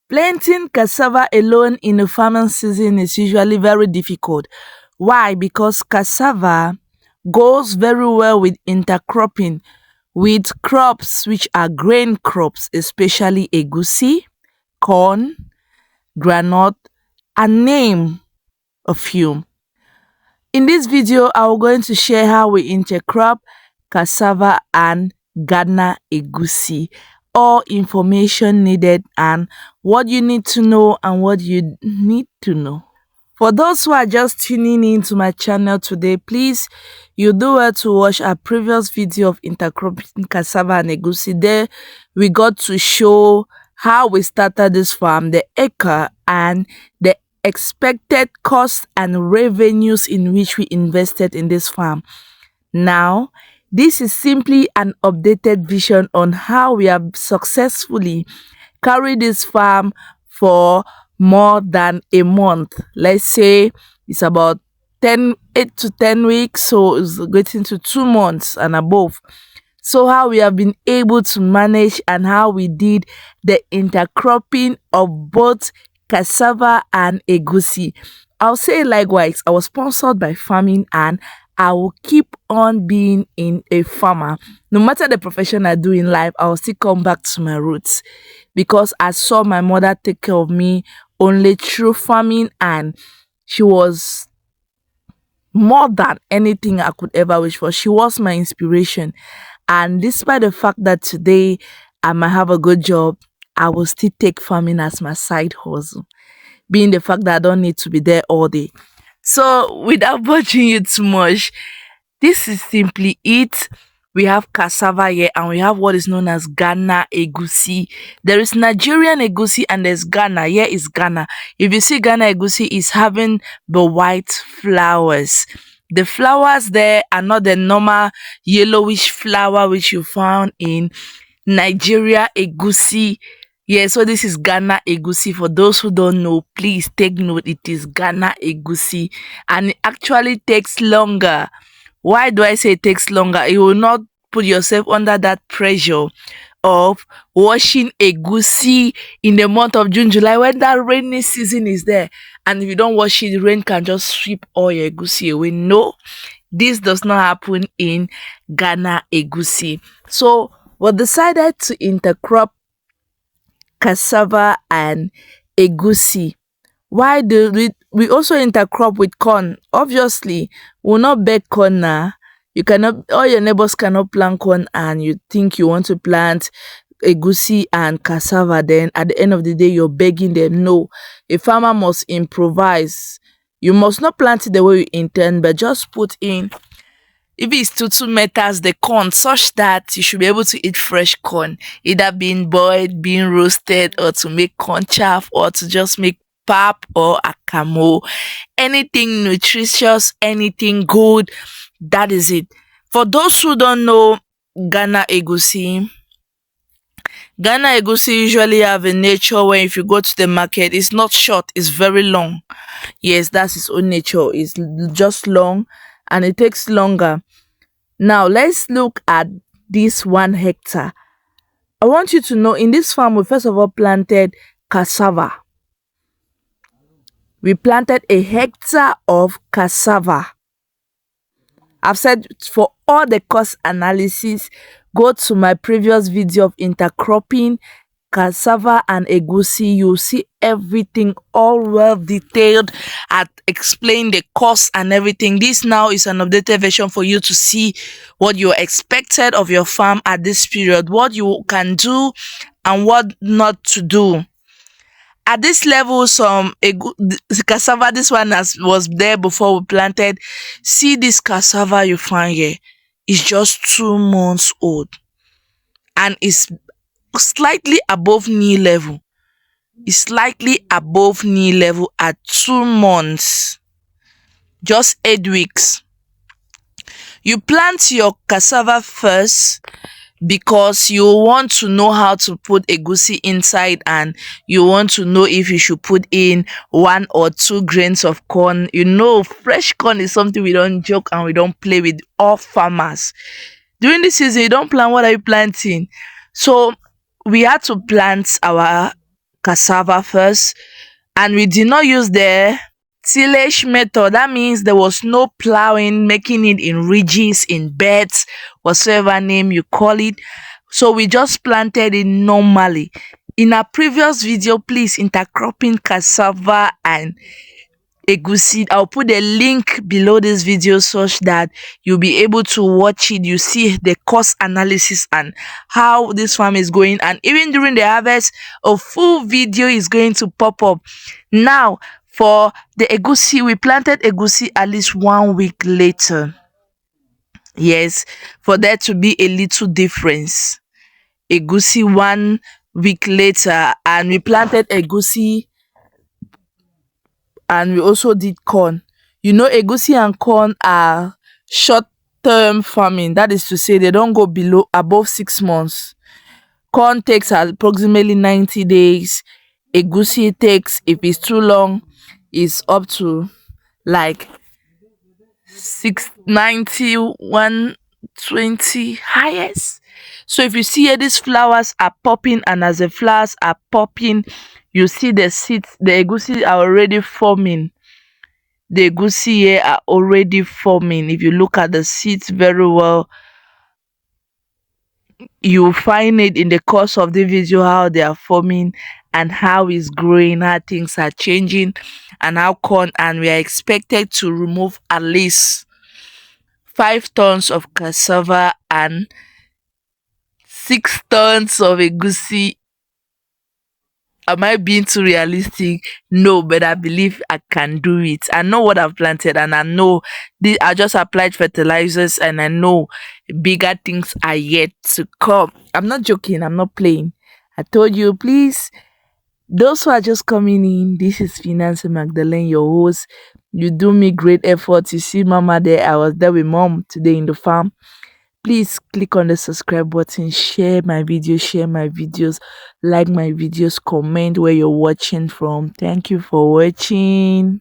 Planting cassava alone in a farming season is usually very difficult. Why? Because cassava goes very well with intercropping with crops which are grain crops, especially egusi, corn, groundnut, and name a few. In this video, I'm going to share how we intercrop cassava and Ghana egusi. All information needed and what you need to know and what you need to know. For those who are just tuning in to my channel today, please, you do well to watch our previous video of intercropping cassava and egusi. There, we got to show how we started this farm, the acre, and the expected costs and revenues in which we invested in this farm. Now, this is simply an updated vision on how we have successfully carried this farm for more than a month. Let's say it's about 8 to 10 weeks, so it's getting to 2 months and above. So how we have been able to manage and how we did the intercropping of both cassava and egusi. I'll say likewise, I was sponsored by farming and I will keep on being in a farmer. No matter the profession I do in life, I will still come back to my roots because I saw my mother take care of me only through farming, and she was more than anything I could ever wish for. She was my inspiration. And despite the fact that today I might have a good job, I will still take farming as my side hustle, being the fact that I don't need to be there all day. So without bothering you too much, this is simply it. We have cassava here and we have what is known as Ghana egusi. There is Nigerian egusi and there's Ghana. Here is Ghana. If you see Ghana egusi is having the white flowers. The flowers there are not the normal yellowish flower which you found in Nigeria egusi. Yeah, so this is Ghana egusi. For those who don't know, please take note. It is Ghana egusi and it actually takes longer. Why do I say it takes longer? You will not put yourself under that pressure of washing egusi in the month of June, July, when that rainy season is there. And if you don't wash it, the rain can just sweep all your egusi away. No, this does not happen in Ghana egusi. So we decided to intercrop cassava and egusi. Why do we also intercrop with corn? Obviously, we'll not beg corn now. You cannot, all your neighbors cannot plant corn and you think you want to plant egusi and cassava, then at the end of the day you're begging them. No, a farmer must improvise. You must not plant it the way you intend, but just put in, if it's 2 meters the corn, such that you should be able to eat fresh corn, either being boiled, being roasted, or to make corn chaff, or to just make pap or akamo. Anything nutritious, anything good, that is it. For those who don't know Ghana egusi usually have a nature where if you go to the market, it's not short, it's very long. Yes, that's its own nature. It's just long and it takes longer. Now let's look at this 1 hectare. I want you to know in this farm we first of all planted cassava. We planted 1 hectare of cassava. I've said for all the cost analysis, go to my previous video of intercropping cassava and egusi. You'll see everything all well detailed at explain the cost and everything. This now is an updated version for you to see what you expected of your farm at this period, what you can do and what not to do. At this level, cassava, this one was there before we planted. See this cassava you find here is just 2 months old and it's slightly above knee level. It's slightly above knee level at 2 months, just 8 weeks. You plant your cassava first because you want to know how to put egusi inside and you want to know if you should put in 1 or 2 grains of corn. You know, fresh corn is something we don't joke and we don't play with. All farmers during the season, you don't plant, what are you planting? So we had to plant our cassava first, and we did not use the tillage method. That means there was no plowing, making it in ridges, in beds, whatsoever name you call it. So we just planted it normally. In our previous video, please, intercropping cassava and Egusi, I'll put a link below this video such that you'll be able to watch it. You see the cost analysis and how this farm is going, and even during the harvest a full video is going to pop up. Now for the Egusi, we planted Egusi at least 1 week later. Yes, for there to be a little difference. Egusi 1 week later, and we planted Egusi, and we also did corn. You know, egusi and corn are short-term farming. That is to say, they don't go above 6 months. Corn takes approximately 90 days. Egusi takes, if it's too long, is up to like 690, 120 highest. So if you see here, these flowers are popping, and as the flowers are popping, you see the seeds, the egusi are already forming. The egusi here are already forming. If you look at the seeds very well, you'll find it in the course of the video how they are forming and how it's growing, how things are changing, and how corn, and we are expected to remove at least 5 tons of cassava and 6 tons of egusi. Am I being too realistic? No, but I believe I can do it. I know what I've planted, and I know I just applied fertilizers, and I know bigger things are yet to come. I'm not joking. I'm not playing. I told you, please, those who are just coming in, this is Finance Magdalene, your host. You do me great effort. You see Mama there. I was there with Mom today in the farm. Please click on the subscribe button, share my videos, like my videos, comment where you're watching from. Thank you for watching.